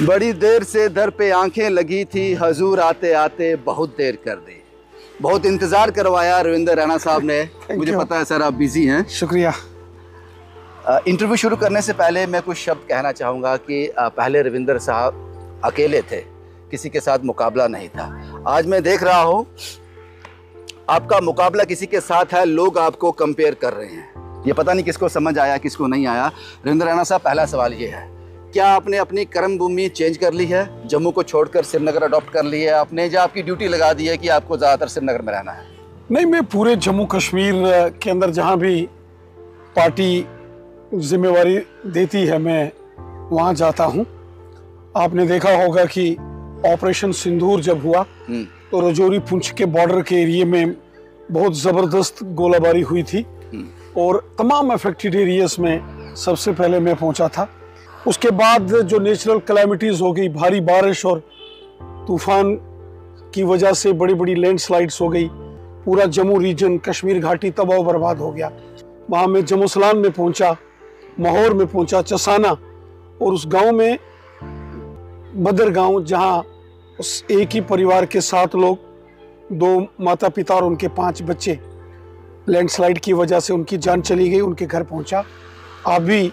बड़ी देर से दर पे आंखें लगी थी, हजूर आते आते बहुत देर कर दी। बहुत इंतज़ार करवाया रविंदर रैना साहब ने। मुझे पता है सर आप बिज़ी हैं। शुक्रिया। इंटरव्यू शुरू करने से पहले मैं कुछ शब्द कहना चाहूँगा कि पहले रविंदर साहब अकेले थे, किसी के साथ मुकाबला नहीं था। आज मैं देख रहा हूँ आपका मुकाबला किसी के साथ है, लोग आपको कंपेयर कर रहे हैं। ये पता नहीं किसको समझ आया किसको नहीं आया। रविंदर रैना साहब, पहला सवाल ये है, क्या आपने अपनी कर्म भूमि चेंज कर ली है? जम्मू को छोड़कर श्रीनगर अडॉप्ट कर ली है आपने, या आपकी ड्यूटी लगा दी है कि आपको ज़्यादातर श्रीनगर में रहना है? नहीं, मैं पूरे जम्मू कश्मीर के अंदर जहाँ भी पार्टी जिम्मेवारी देती है मैं वहाँ जाता हूँ। आपने देखा होगा कि ऑपरेशन सिंदूर जब हुआ तो रजौरी पुंछ के बॉर्डर के एरिया में बहुत ज़बरदस्त गोलाबारी हुई थी और तमाम अफेक्टेड एरियाज में सबसे पहले मैं पहुंचा था। उसके बाद जो नेचुरल कैलामिटीज़ हो गई, भारी बारिश और तूफान की वजह से बड़ी बड़ी लैंडस्लाइड्स हो गई, पूरा जम्मू रीजन, कश्मीर घाटी तबाह बर्बाद हो गया। वहाँ मैं जमुसलान में पहुंचा, माहौर में पहुंचा, चसाना, और उस गांव में बदर गांव, जहाँ उस एक ही परिवार के 7 लोग, 2 माता पिता और उनके 5 बच्चे, लैंडस्लाइड की वजह से उनकी जान चली गई। उनके घर पहुंचा। आप भी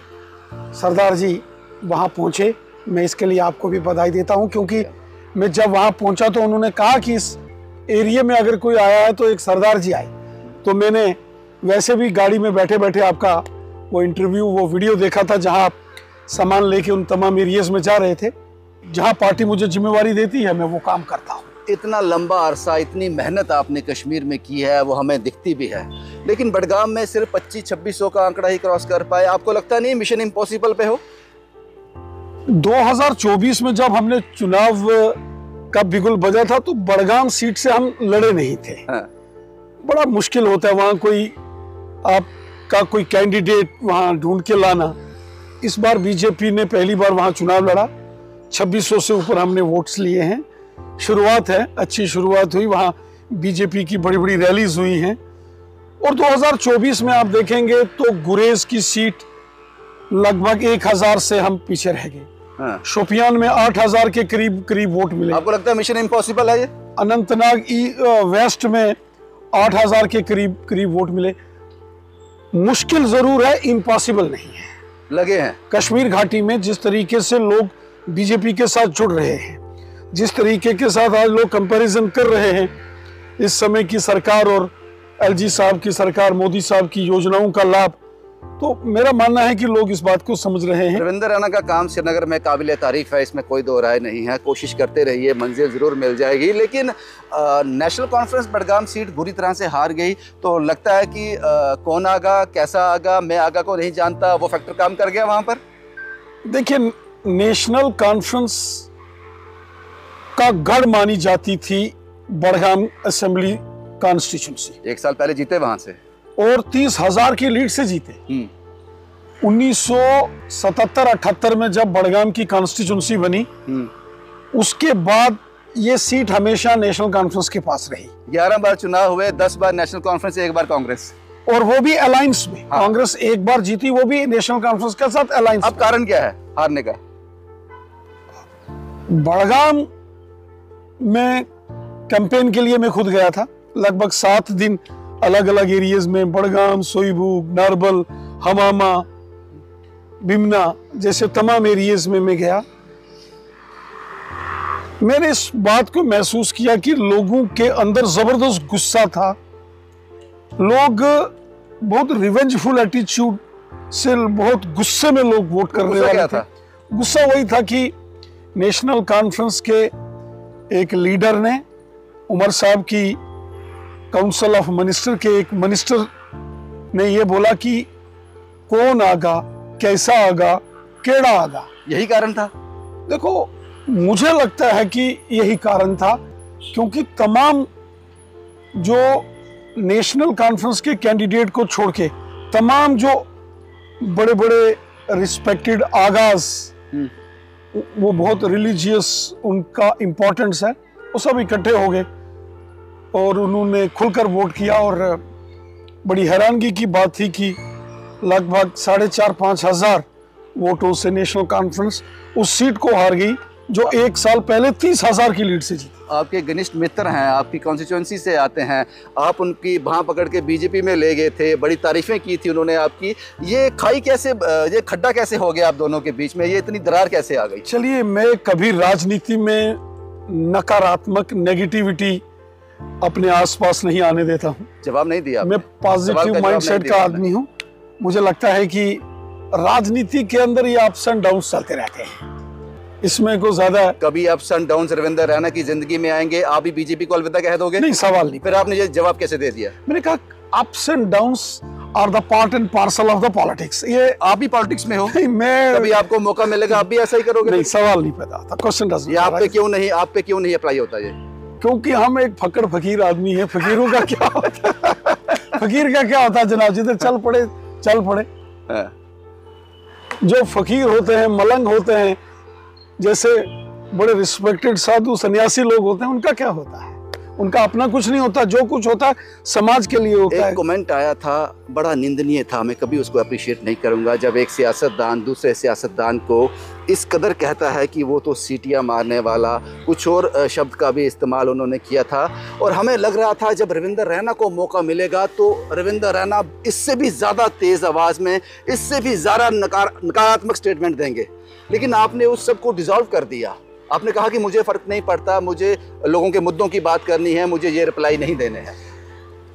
सरदार जी वहां पहुंचे, मैं इसके लिए आपको भी बधाई देता हूं, क्योंकि मैं जब वहां पहुंचा तो उन्होंने कहा कि इस एरिया में अगर कोई आया है तो एक सरदार जी आए। तो मैंने वैसे भी गाड़ी में बैठे बैठे आपका वो इंटरव्यू, वो वीडियो देखा था जहां आप सामान लेके उन तमाम एरियाज में जा रहे थे। जहां पार्टी मुझे जिम्मेवारी देती है मैं वो काम करता हूँ। इतना लंबा अरसा, इतनी मेहनत आपने कश्मीर में की है, वो हमें दिखती भी है, लेकिन बडगाम में सिर्फ 2500-2600 का आंकड़ा ही क्रॉस कर पाए। आपको लगता नहीं मिशन इम्पॉसिबल पे हो? 2024 में जब हमने चुनाव का बिगुल बजा था तो बडगाम सीट से हम लड़े नहीं थे। हाँ। बड़ा मुश्किल होता है वहाँ कोई आपका कोई कैंडिडेट वहाँ ढूंढ के लाना। इस बार बीजेपी ने पहली बार वहाँ चुनाव लड़ा, 2600 से ऊपर हमने वोट्स लिए हैं। शुरुआत है, अच्छी शुरुआत हुई। वहाँ बीजेपी की बड़ी बड़ी रैलीज हुई हैं। और 2024 में आप देखेंगे तो गुरेज की सीट लगभग 1000 से हम पीछे रह गए। हाँ। शोपियान में 8000 के करीब वोट मिले। आपको लगता है मिशन इम्पॉसिबल है ये? अनंतनाग वेस्ट में 8000 के करीब वोट मिले। मुश्किल जरूर है, इम्पॉसिबल नहीं है। लगे हैं कश्मीर घाटी में जिस तरीके से लोग बीजेपी के साथ जुड़ रहे हैं, जिस तरीके के साथ आज लोग कंपैरिजन कर रहे हैं इस समय की सरकार और एलजी साहब की सरकार, मोदी साहब की योजनाओं का लाभ, तो मेरा मानना है कि लोग इस बात को समझ रहे हैं। रविंदर रैना का काम श्रीनगर में काबिल तारीफ है, इसमें कोई दो राय नहीं है। कोशिश करते रहिए, मंजिल जरूर मिल जाएगी। लेकिन नेशनल कॉन्फ्रेंस बडगाम सीट बुरी तरह से हार गई, तो लगता है कि कौन आगा, कैसा आगा, मैं आगा को नहीं जानता, वो फैक्टर काम कर गया वहां पर। देखिए, नेशनल कॉन्फ्रेंस का गढ़ मानी जाती थी बडगाम असेंबली कॉन्स्टिट्यूंसी। 1 साल पहले जीते वहां से और 30,000 की लीड से जीते। 1977-78 में जब बडगाम की कॉन्स्टिट्यूंसी बनी, उसके बाद ये सीट हमेशा नेशनल कॉन्फ्रेंस के पास रही। 11 बार चुनाव हुए, 10 बार नेशनल कॉन्फ्रेंस, 1 बार कांग्रेस, और वो भी अलायंस में। हाँ। कांग्रेस 1 बार जीती, वो भी नेशनल कॉन्फ्रेंस के साथ अलायंस। अब कारण क्या है हारने का? बडगाम में कैंपेन के लिए मैं खुद गया था, लगभग 7 दिन अलग अलग एरियाज में, बडगाम, सोईबुग, नारबल, हमामा, बिमना जैसे तमाम एरियाज में मैं गया। मैंने इस बात को महसूस किया कि लोगों के अंदर जबरदस्त गुस्सा था। लोग बहुत रिवेंजफुल एटीट्यूड से, बहुत गुस्से में लोग वोट करने वाले थे। गुस्सा वही था कि नेशनल कॉन्फ्रेंस के एक लीडर ने, उमर साहब की काउंसिल ऑफ मिनिस्टर के एक मिनिस्टर ने ये बोला कि कौन आगा, कैसा आगा, केड़ा आगा। यही कारण था? देखो, मुझे लगता है कि यही कारण था, क्योंकि तमाम जो नेशनल कॉन्फ्रेंस के कैंडिडेट को छोड़ के तमाम जो बड़े बड़े रिस्पेक्टेड आगाज, वो बहुत रिलीजियस उनका इम्पोर्टेंस है, वो सब इकट्ठे हो गए और उन्होंने खुलकर वोट किया। और बड़ी हैरानगी की बात थी कि लगभग 4,500-5,000 वोटों से नेशनल कॉन्फ्रेंस उस सीट को हार गई जो 1 साल पहले 30,000 की लीड से जीती। आपके घनिष्ठ मित्र हैं, आपकी कॉन्स्टिट्यूंसी से आते हैं, आप उनकी बाह पकड़ के बीजेपी में ले गए थे, बड़ी तारीफें की थी उन्होंने आपकी। ये खाई कैसे, ये खड्डा कैसे हो गया आप दोनों के बीच में, ये इतनी दरार कैसे आ गई? चलिए, मैं कभी राजनीति में नकारात्मक नेगेटिविटी अपने आसपास नहीं आने देता हूँ। जवाब नहीं दिया? मैं पॉजिटिव माइंडसेट का आदमी हूँ। मुझे लगता है कि राजनीति के अंदर ये अप्स एंड डाउन चलते रहते हैं, इसमें को ज्यादा। कभी ups and down Ravinder Raina की जिंदगी में आएंगे, आप भी बीजेपी को अलविदा कह दोगे? नहीं, सवाल नहीं। फिर आपने ये जवाब कैसे दे दिया? मैंने कहा ups and downs are the part and parcel of the politics. ये आप भी पॉलिटिक्स में हो? नहीं, मैं कभी आपको मौका मिलेगा आप भी ऐसा ही करोगे? नहीं, सवाल नहीं पैदा होता, क्वेश्चन डजंट। ये आप पे क्यों नहीं अप्लाई होता ये? क्योंकि हम एक फकड़ फकीर आदमी है। फकीरों का क्या होता है? फकीर का क्या होता है जनाब, जिधर चल पड़े। हाँ। जो फकीर होते हैं, मलंग होते हैं, जैसे बड़े रिस्पेक्टेड साधु सन्यासी लोग होते हैं, उनका क्या होता है? उनका अपना कुछ नहीं होता, जो कुछ होता है समाज के लिए होता है। एक कमेंट आया था, बड़ा निंदनीय था, मैं कभी उसको अप्रिशिएट नहीं करूंगा, जब एक सियासतदान दूसरे सियासतदान को इस कदर कहता है कि वो तो सीटियां मारने वाला, कुछ और शब्द का भी इस्तेमाल उन्होंने किया था। और हमें लग रहा था जब रविंदर रैना को मौका मिलेगा तो रविंदर रैना इससे भी ज़्यादा तेज़ आवाज़ में, इससे भी ज़्यादा नकारात्मक स्टेटमेंट देंगे, लेकिन आपने उस सब को डिसॉल्व कर दिया। आपने कहा कि मुझे फ़र्क नहीं पड़ता, मुझे लोगों के मुद्दों की बात करनी है, मुझे ये रिप्लाई नहीं देने हैं।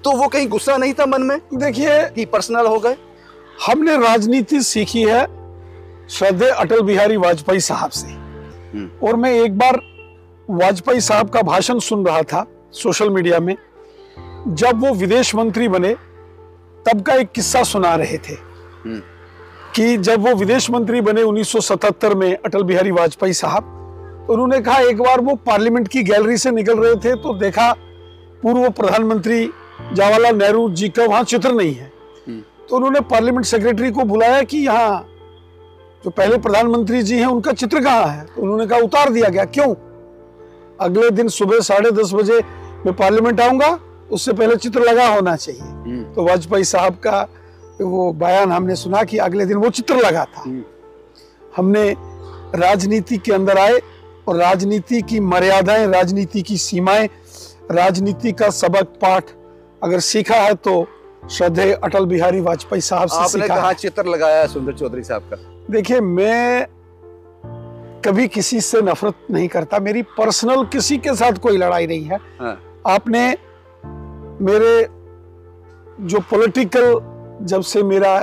तो वो कहीं गुस्सा नहीं था मन में? देखिए कि पर्सनल हो गए? हमने राजनीति सीखी है श्रद्धेय अटल बिहारी वाजपेयी साहब से। और मैं एक बार वाजपेयी साहब का भाषण सुन रहा था सोशल मीडिया में, जब वो विदेश मंत्री बने तब का एक किस्सा सुना रहे थे कि जब वो विदेश मंत्री बने 1977 में अटल बिहारी वाजपेयी साहब, उन्होंने कहा एक बार वो पार्लियामेंट की गैलरी से निकल रहे थे तो देखा पूर्व प्रधानमंत्री जवाहरलाल नेहरू जी का वहां चित्र नहीं है। तो उन्होंने पार्लियामेंट सेक्रेटरी को बुलाया कि यहाँ जो पहले प्रधानमंत्री जी हैं उनका चित्र कहाँ है? तो उन्होंने कहा उतार दिया गया। क्यों? अगले दिन सुबह 10:30 बजे मैं पार्लियामेंट आऊंगा, उससे पहले चित्र लगा होना चाहिए। तो वाजपेयी साहब का वो बयान हमने सुना कि अगले दिन वो चित्र लगा था। हमने राजनीति के अंदर आए और राजनीति की मर्यादाएं, राजनीति की सीमाएं, राजनीति का सबक पाठ अगर सीखा है तो श्रद्धेय अटल बिहारी वाजपेयी साहब से सीखा। आपने कहा चित्र लगाया है सुंदर चौधरी साहब का? देखिए, मैं कभी किसी से नफरत नहीं करता, मेरी पर्सनल किसी के साथ कोई लड़ाई नहीं है। हाँ। आपने मेरे जो पॉलिटिकल, जब से मेरा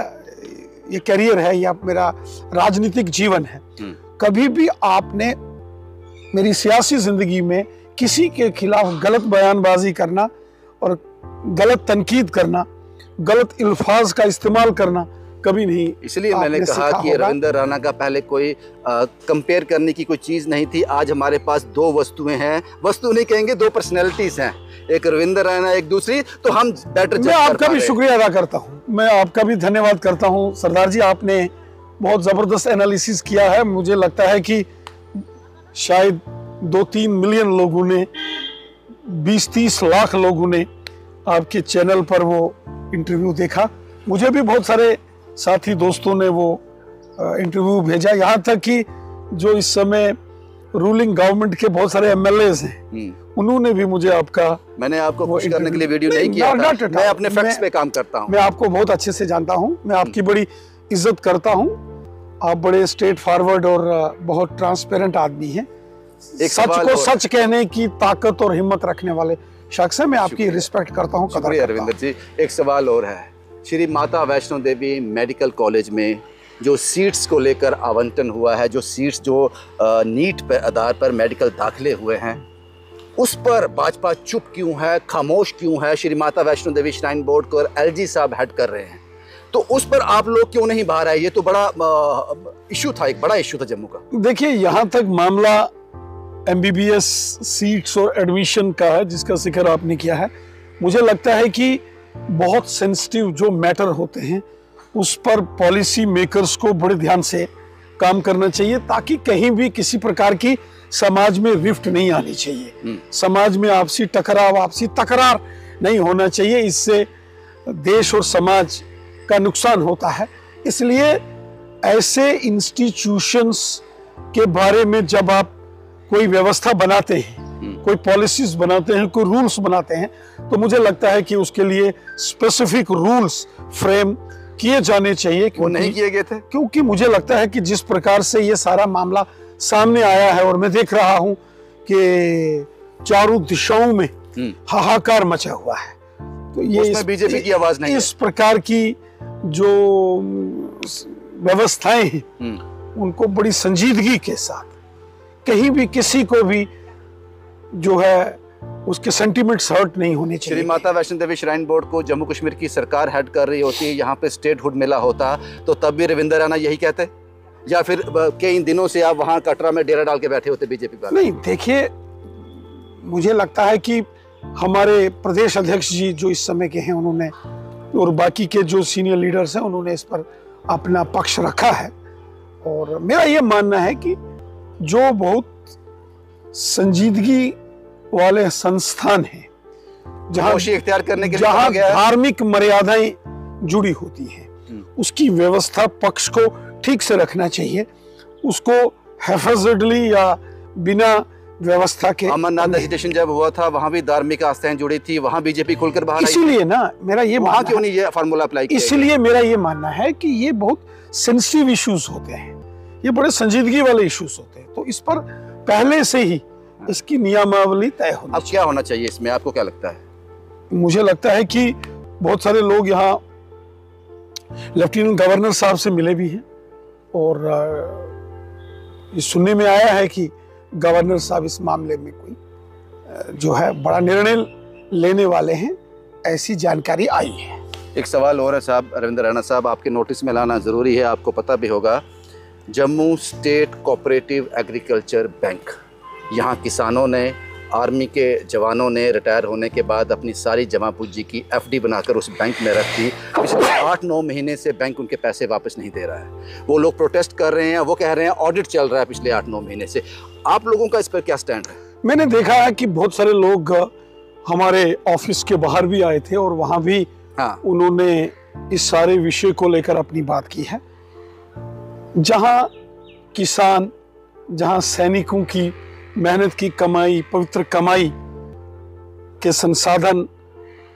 ये करियर है या मेरा राजनीतिक जीवन है, कभी भी आपने मेरी सियासी जिंदगी में किसी के खिलाफ गलत बयानबाजी करना और गलत तनकीद करना, गलत अल्फाज का इस्तेमाल करना कभी नहीं। इसलिए मैंने कहा कि रविंदर रैना का पहले कोई कंपेयर करने की कोई चीज़ नहीं थी। आज हमारे पास दो वस्तुएं हैं, वस्तु नहीं कहेंगे, दो पर्सनैलिटीज हैं, एक रविंदर रैना एक दूसरी, तो हम बेटर। मैं आपका भी शुक्रिया अदा करता हूँ, मैं आपका भी धन्यवाद करता हूँ सरदार जी, आपने बहुत ज़बरदस्त एनालिसिस किया है। मुझे लगता है कि शायद 2-3 मिलियन लोगों ने, 20-30 लाख लोगों ने आपके चैनल पर वो इंटरव्यू देखा। मुझे भी बहुत सारे साथी दोस्तों ने वो इंटरव्यू भेजा, यहाँ तक कि जो इस समय रूलिंग गवर्नमेंट के बहुत सारे एमएलएज हैं, उन्होंने भी मुझे आपका, मैंने आपको खुश करने के लिए वीडियो नहीं किया था, मैं अपने फैक्ट्स पे काम करता हूँ। मैं आपको बहुत अच्छे से जानता हूँ, मैं आपकी बड़ी इज्जत करता हूँ, आप बड़े स्ट्रेट फॉरवर्ड और बहुत ट्रांसपेरेंट आदमी हैं। सच को सच कहने की ताकत और हिम्मत रखने वाले शख्स हैं। मैं आपकी रिस्पेक्ट करता हूँ, कदर करता हूँ। रविंदर जी, एक सवाल और है, श्री माता वैष्णो देवी मेडिकल कॉलेज में जो सीट्स को लेकर आवंटन हुआ है, जो सीट्स जो नीट पर आधार पर मेडिकल दाखिले हुए हैं, उस पर भाजपा चुप क्यों है, खामोश क्यों है? श्री माता वैष्णो देवी श्राइन बोर्ड को एलजी साहब हेड कर रहे हैं, तो उस पर आप लोग क्यों नहीं बाहर आए? ये तो बड़ा इशू था, एक बड़ा इशू था जम्मू का। देखिए, यहाँ तक मामला एमबीबीएस सीट्स और एडमिशन का है जिसका जिक्र आपने किया है। मुझे लगता है कि बहुत सेंसिटिव जो मैटर होते हैं उस पर पॉलिसी मेकर्स को बड़े ध्यान से काम करना चाहिए, ताकि कहीं भी किसी प्रकार की समाज में रिफ्ट नहीं आनी चाहिए, समाज में आपसी टकराव, आपसी तकरार नहीं होना चाहिए। इससे देश और समाज का नुकसान होता है। इसलिए ऐसे इंस्टीट्यूशंस के बारे में जब आप कोई व्यवस्था बनाते हैं, कोई पॉलिसीज बनाते हैं, कोई रूल्स बनाते हैं, तो मुझे लगता है कि उसके लिए स्पेसिफिक रूल्स फ्रेम किए जाने चाहिए। वो नहीं किए गए थे, क्योंकि मुझे लगता है कि जिस प्रकार से ये सारा मामला सामने आया है और मैं देख रहा हूं कि चारों दिशाओं में हाहाकार मचा हुआ है, तो ये बीजेपी की आवाज नहीं इस प्रकार की जो व्यवस्थाएं हैं उनको बड़ी संजीदगी के साथ, कहीं भी किसी को भी जो है उसके सेंटिमेंट्स हर्ट नहीं होने चाहिए। श्री माता वैष्णो देवी श्राइन बोर्ड को जम्मू कश्मीर की सरकार हेड कर रही होती, यहाँ पे स्टेटहुड मिला होता, तो तब भी रविंदर रैना यही कहते, या फिर कई दिनों से आप वहाँ कटरा में डेरा डाल के बैठे होते बीजेपी पर? नहीं, देखिए, मुझे लगता है कि हमारे प्रदेश अध्यक्ष जी जो इस समय के हैं, उन्होंने और बाकी के जो सीनियर लीडर्स हैं, उन्होंने इस पर अपना पक्ष रखा है। और मेरा ये मानना है कि जो बहुत संजीदगी वाले संस्थान हैं, जहाँ इख्तियार करने के लिए जहाँ धार्मिक मर्यादाएं जुड़ी होती हैं, उसकी व्यवस्था पक्ष को ठीक से रखना चाहिए। उसको हैफाजतली या बिना व्यवस्था के, अमरनाथ एजिटेशन जब हुआ था वहां भी धार्मिक आस्थाएं जुड़ी थी, वहां बीजेपी खुलकर बाहर आई। इसीलिए ना मेरा ये वहां क्यों नहीं ये फार्मूला अप्लाई किया? इसलिए मेरा ये मानना है कि ये बहुत सेंसिटिव इश्यूज होते हैं, ये बड़े संजीदगी वाले इश्यूज होते हैं, तो इस पर पहले से ही इसकी नियमावली तय होनी। अब क्या होना चाहिए इसमें, आपको क्या लगता है? मुझे लगता है कि बहुत सारे लोग यहाँ लेफ्टिनेंट गवर्नर साहब से मिले भी हैं, और ये सुनने में आया है कि गवर्नर साहब इस मामले में कोई जो है बड़ा निर्णय लेने वाले हैं, ऐसी जानकारी आई है। एक सवाल और है साहब, रविंदर रैना साहब, आपके नोटिस में लाना ज़रूरी है, आपको पता भी होगा, Jammu state cooperative agriculture bank, यहाँ किसानों ने, आर्मी के जवानों ने रिटायर होने के बाद अपनी सारी जमा पूंजी की एफडी बनाकर उस बैंक में रख दी। पिछले 8-9 महीने से बैंक उनके पैसे वापस नहीं दे रहा है। वो लोग प्रोटेस्ट कर रहे हैं, वो कह रहे हैं ऑडिट चल रहा है पिछले 8-9 महीने से। आप लोगों का इस पर क्या स्टैंड है? मैंने देखा है कि बहुत सारे लोग हमारे ऑफिस के बाहर भी आए थे और वहाँ भी उन्होंने इस सारे विषय को लेकर अपनी बात की है। जहाँ किसान, जहाँ सैनिकों की मेहनत की कमाई, पवित्र कमाई के संसाधन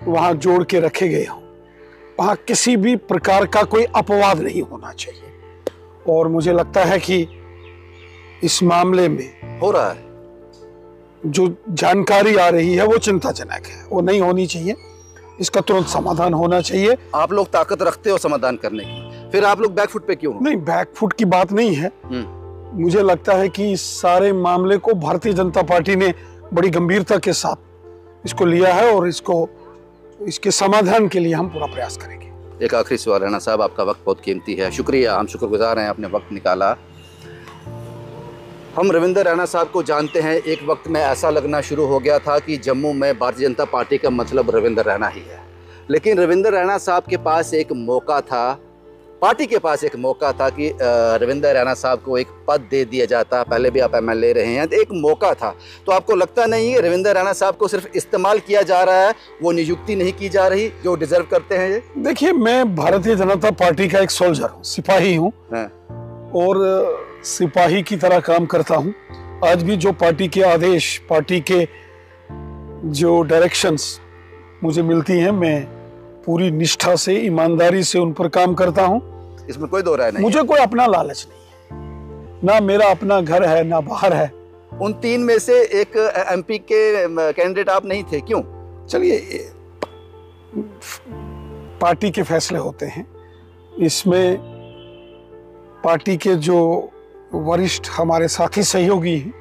वहां जोड़ के रखे गए हों, वहां किसी भी प्रकार का कोई अपवाद नहीं होना चाहिए। और मुझे लगता है कि इस मामले में हो रहा है, जो जानकारी आ रही है वो चिंताजनक है, वो नहीं होनी चाहिए, इसका तुरंत समाधान होना चाहिए। आप लोग ताकत रखते हो समाधान करने की, फिर आप लोग बैकफुट पे क्यों? नहीं, बैकफुट की बात नहीं है। मुझे लगता है कि इस सारे मामले को भारतीय जनता पार्टी ने बड़ी गंभीरता के साथ इसको लिया है और इसके समाधान के लिए हम पूरा प्रयास करेंगे। एक आखिरी सवाल, रैना साहब, आपका वक्त बहुत कीमती है, शुक्रिया, हम शुक्रगुजार हैं, आपने वक्त निकाला। हम रविंदर रैना साहब को जानते हैं, एक वक्त में ऐसा लगना शुरू हो गया था कि जम्मू में भारतीय जनता पार्टी का मतलब रविंदर रैना ही है, लेकिन रविंदर रैना साहब के पास एक मौका था, पार्टी के पास एक मौका था कि रविंदर रैना साहब को एक पद दे दिया जाता। पहले भी आप एमएलए रहे हैं, तो एक मौका था। तो आपको लगता नहीं है रविंदर रैना साहब को सिर्फ इस्तेमाल किया जा रहा है, वो नियुक्ति नहीं की जा रही जो डिजर्व करते हैं? ये देखिए, मैं भारतीय जनता पार्टी का एक सोल्जर हूँ, सिपाही हूँ, और सिपाही की तरह काम करता हूँ। आज भी जो पार्टी के आदेश, पार्टी के जो डायरेक्शंस मुझे मिलती हैं, मैं पूरी निष्ठा से, ईमानदारी से उन पर काम करता हूँ। इसमें कोई दो राय नहीं। मुझे कोई अपना लालच नहीं है, ना मेरा अपना घर है ना बाहर है। उन 3 में से एक एमपी के कैंडिडेट आप नहीं थे, क्यों? चलिए, पार्टी के फैसले होते हैं, इसमें पार्टी के जो वरिष्ठ हमारे साथी सहयोगी हैं,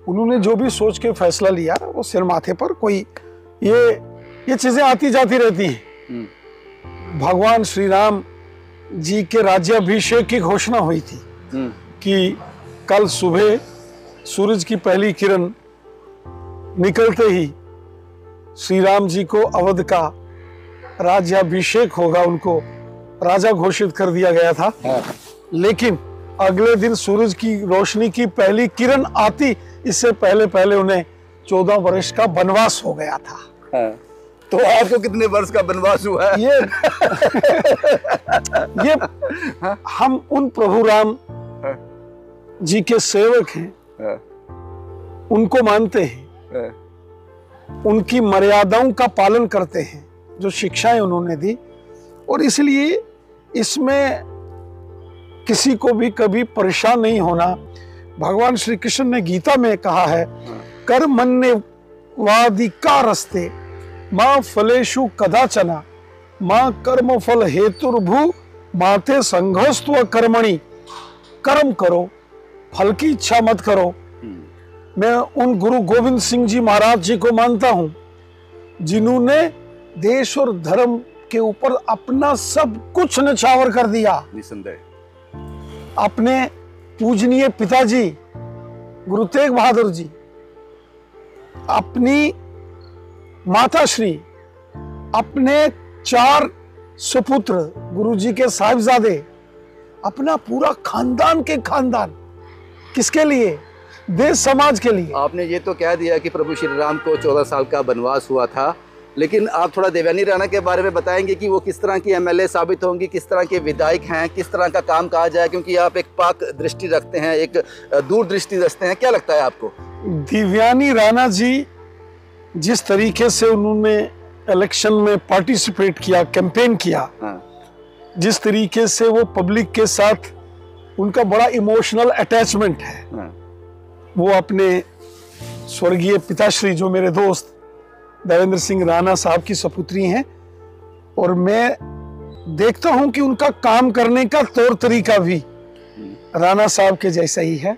उन्होंने जो भी सोच के फैसला लिया, वो सिर माथे पर कोई ये चीजें आती जाती रहती हैं। भगवान श्री राम जी के राज्याभिषेक की घोषणा हुई थी कि कल सुबह सूरज की पहली किरण निकलते ही श्री राम जी को अवध का राज्याभिषेक होगा, उनको राजा घोषित कर दिया गया था। लेकिन अगले दिन सूरज की रोशनी की पहली किरण आती, इससे पहले उन्हें 14 वर्ष का वनवास हो गया था। तो आपको कितने वर्ष का वनवास हुआ है? ये हम उन प्रभु राम जी के सेवक हैं उनको मानते हैं, उनकी मर्यादाओं का पालन करते हैं, जो शिक्षाएं उन्होंने दी। और इसलिए इसमें किसी को भी कभी परेशान नहीं होना। भगवान श्री कृष्ण ने गीता में कहा है, कर्मण्यवाधिकारस्ते मां फलेषु कदाचन मां कर्म फल हेतुर्भु माते संघोस्त्व कर्मणि। कर्म करो, फल की इच्छा मत करो। मैं उन गुरु गोविंद सिंह जी महाराज जी को मानता हूं, जिन्होंने देश और धर्म के ऊपर अपना सब कुछ न्यौछावर कर दिया। निसंदेह। अपने पूजनीय पिताजी गुरु तेग बहादुर जी, अपनी माताश्री, अपने 4 सुपुत्र गुरु जी के साहिबजादे, अपना पूरा खानदान के खानदान, किसके लिए? देश समाज के लिए। आपने ये तो कह दिया कि प्रभु श्री राम को 14 साल का वनवास हुआ था, लेकिन आप थोड़ा देवयानी राणा के बारे में बताएंगे कि वो किस तरह की एमएलए साबित होंगी, किस तरह के विधायक हैं, किस तरह का काम कहा जाए, क्योंकि आप एक पाक दृष्टि रखते हैं, एक दूरदृष्टि रखते हैं। क्या लगता है आपको? देवयानी राणा जी जिस तरीके से उन्होंने इलेक्शन में पार्टिसिपेट किया, कैंपेन किया, जिस तरीके से वो पब्लिक के साथ उनका बड़ा इमोशनल अटैचमेंट है, वो अपने स्वर्गीय पिताश्री जो मेरे दोस्त देवेंद्र सिंह राणा साहब की सपुत्री हैं, और मैं देखता हूं कि उनका काम करने का तौर तरीका भी राणा साहब के जैसा ही है।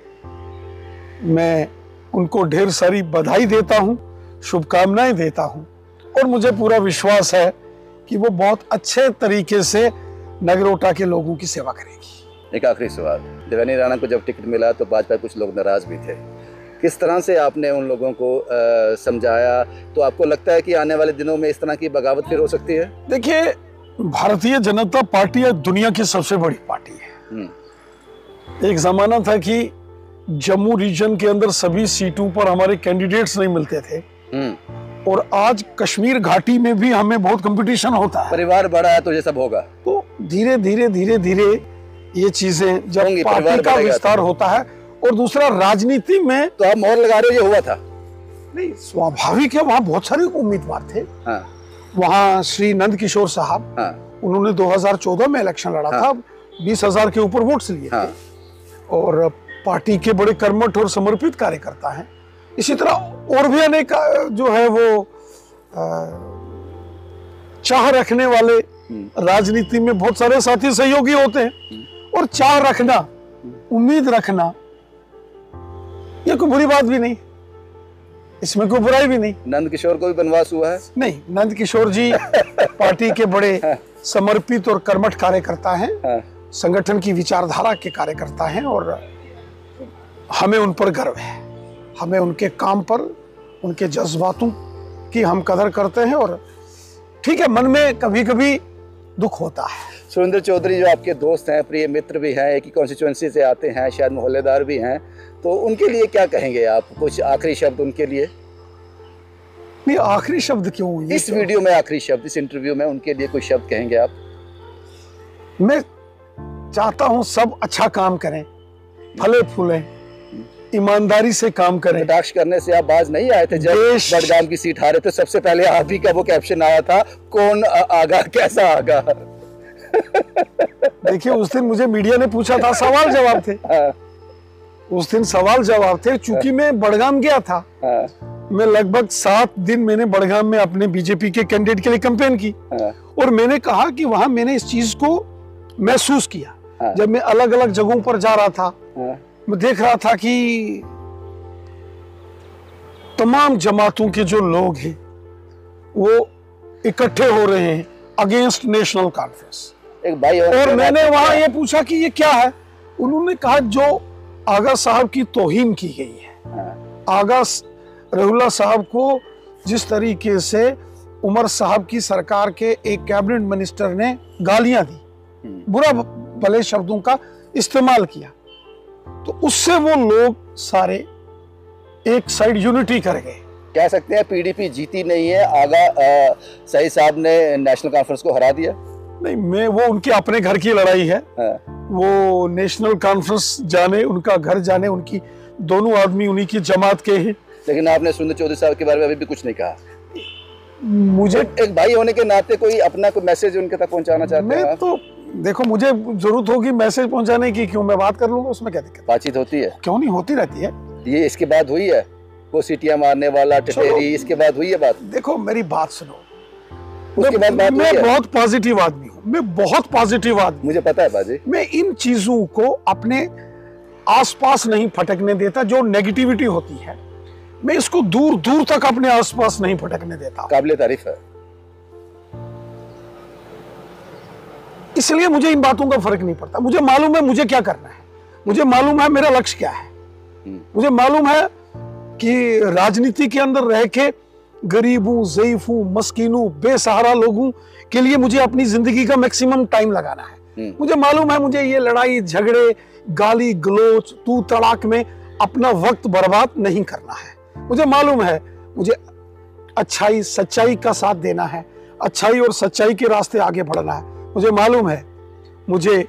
मैं उनको ढेर सारी बधाई देता हूं, शुभकामनाएं देता हूं, और मुझे पूरा विश्वास है कि वो बहुत अच्छे तरीके से नगरोटा के लोगों की सेवा करेगी। एक आखिरी सवाल, देवयानी राणा को जब टिकट मिला तो भाजपा कुछ लोग नाराज भी थे, किस तरह से आपने उन लोगों को समझाया? तो आपको लगता है कि आने वाले दिनों में इस तरह की बगावत फिर हो सकती है? देखिए, भारतीय जनता पार्टी दुनिया की सबसे बड़ी पार्टी है। एक जमाना था कि जम्मू रीजन के अंदर सभी सीटों पर हमारे कैंडिडेट्स नहीं मिलते थे, और आज कश्मीर घाटी में भी हमें बहुत कंपटीशन होता है। परिवार बड़ा है तो ये सब होगा। तो धीरे धीरे ये चीजें जब पार्टी का विस्तार होता है, और दूसरा राजनीति में तो आप मोहर लगा रहे हो, ये हुआ था? नहीं, स्वाभाविक है, वहां बहुत सारे उम्मीदवार थे। वहां श्री नंद किशोर साहब, उन्होंने 2014 में इलेक्शन लड़ा था, 20,000 के ऊपर वोट्स लिए थे, और पार्टी के बड़े कर्मठ और समर्पित कार्यकर्ता हैं। इसी तरह और भी अनेक जो है वो चाह रखने वाले राजनीति में बहुत सारे साथी सहयोगी होते हैं, और चाह रखना, उम्मीद रखना, ये कोई बुरी बात भी नहीं, इसमें कोई बुराई भी नहीं। नंद किशोर को भी वनवास हुआ है? नहीं, नंद किशोर जी पार्टी के बड़े समर्पित और कर्मठ कार्यकर्ता हैं, संगठन की विचारधारा के कार्यकर्ता हैं, और हमें उन पर गर्व है। हमें उनके काम पर, उनके जज्बातों की हम कदर करते हैं, और ठीक है, मन में कभी कभी दुख होता है। सुरेंद्र चौधरी जो आपके दोस्त हैं, प्रिय मित्र भी हैं, एक ही कॉन्स्टिट्यूएंसी से आते हैं, शायद मोहल्लेदार भी हैं, तो उनके लिए क्या कहेंगे आप? कुछ आखिरी शब्द उनके लिए? नहीं, आखिरी शब्द क्यों? इस वीडियो में आखिरी शब्द, इस इंटरव्यू में उनके लिए कुछ शब्द कहेंगे आप? मैं चाहता हूं सब अच्छा काम करें, फले फूलें, ईमानदारी से काम करें। कटाक्ष करने से आप बाज नहीं आए थे जब बडगाम की सीट हारे थे? सबसे पहले आप ही का वो कैप्शन आया था, कौन आगा, कैसा आगा? देखिए, उस दिन मुझे मीडिया ने पूछा था, सवाल जवाब थे। उस दिन सवाल जवाब थे, चूंकि मैं बडगाम गया था। मैं लगभग 7 दिन मैंने बडगाम में अपने बीजेपी के कैंडिडेट के लिए कैंपेन की, और मैंने कहा कि वहां मैंने इस चीज को महसूस किया। जब मैं अलग अलग जगहों पर जा रहा था, मैं देख रहा था कि तमाम जमातों के जो लोग हैं वो इकट्ठे हो रहे हैं अगेंस्ट नेशनल कॉन्फ्रेंस। एक भाई और मैंने वहां ये पूछा कि ये क्या है? उन्होंने कहा, जो आगा साहब की तौहीन की गई है, आगा रहुल्ला साहब को जिस तरीके से उमर साहब की सरकार के एक कैबिनेट मिनिस्टर ने गालियां दी, बुरा भले शब्दों का इस्तेमाल किया, तो उससे वो लोग सारे एक साइड यूनिटी कर गए। कह सकते हैं पीडीपी जीती नहीं है, आगा सही साहब ने नेशनल कॉन्फ्रेंस को हरा दिया? नहीं, मैं वो उनके अपने घर की लड़ाई है। वो नेशनल कॉन्फ्रेंस जाने, उनका घर जाने, उनकी दोनों आदमी उन्हीं की जमात के हैं, लेकिन आपने सुरेंद्र चौधरी साहब के बारे में अभी भी कुछ नहीं कहा। मुझे एक भाई होने के नाते कोई अपना कोई मैसेज उनके तक पहुंचाना चाहते हैं मैं आप? तो देखो, मुझे जरूरत होगी मैसेज पहुंचाने की, क्यों, मैं बात कर लूंगा, उसमें क्या दिक्कत? बातचीत होती है, क्यों नहीं होती रहती है। ये इसके बाद हुई है, वो सीटियां मारने वाला टटेरी, इसके बाद हुई है बात? देखो मेरी बात सुनो, उसके बाद बात हुई मैं है? बहुत पॉजिटिव आदमी हूँ, मैं बहुत पॉजिटिव आदमी। मुझे पता है बाजी। मैं इन चीजों को अपने आसपास नहीं फटकने देता। जो नेगेटिविटी होती है मैं इसको दूर दूर तक अपने आसपास नहीं फटकने देता। काबिले तारीफ है। इसलिए मुझे इन बातों का फर्क नहीं पड़ता। मुझे मालूम है मुझे क्या करना है, मुझे मालूम है मेरा लक्ष्य क्या है, मुझे मालूम है कि राजनीति के अंदर रह के गरीबों, ज़ईफों, मस्कीनों, बेसहारा लोगों के लिए मुझे अपनी जिंदगी का मैक्सिमम टाइम लगाना है। मुझे मालूम है मुझे ये लड़ाई झगड़े, गाली गलोच, तू तड़ाक में अपना वक्त बर्बाद नहीं करना है। मुझे मालूम है मुझे अच्छाई सच्चाई का साथ देना है, अच्छाई और सच्चाई के रास्ते आगे बढ़ना है। मुझे मालूम है मुझे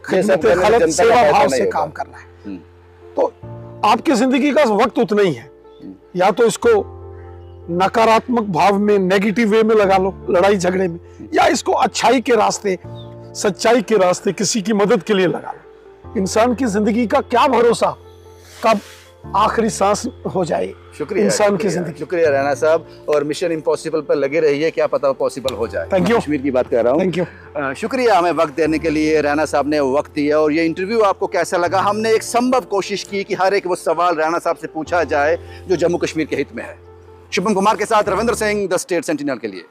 खिदमत खलक सेवा भाव से काम करना है। तो आपकी जिंदगी का वक्त उतना ही है, या तो इसको नकारात्मक भाव में, नेगेटिव वे में लगा लो, लड़ाई झगड़े में, या इसको अच्छाई के रास्ते, सच्चाई के रास्ते, किसी की मदद के लिए लगा लो। इंसान की जिंदगी का क्या भरोसा कब आखिरी सांस हो जाए शुक्रिया इंसान की जिंदगी। शुक्रिया रैना साहब, और मिशन इम्पॉसिबल पर लगे रहिए, क्या पता पॉसिबल हो जाए। Thank you. कश्मीर की बात कर रहा हूँ। Thank you. शुक्रिया हमें वक्त देने के लिए। रैना साहब ने वक्त दिया। और ये इंटरव्यू आपको कैसा लगा? हमने एक संभव कोशिश की कि हर एक वो सवाल रैना साहब से पूछा जाए जो जम्मू कश्मीर के हित में है। शुभम कुमार के साथ Ravindra Singh, the state sentinel के लिए।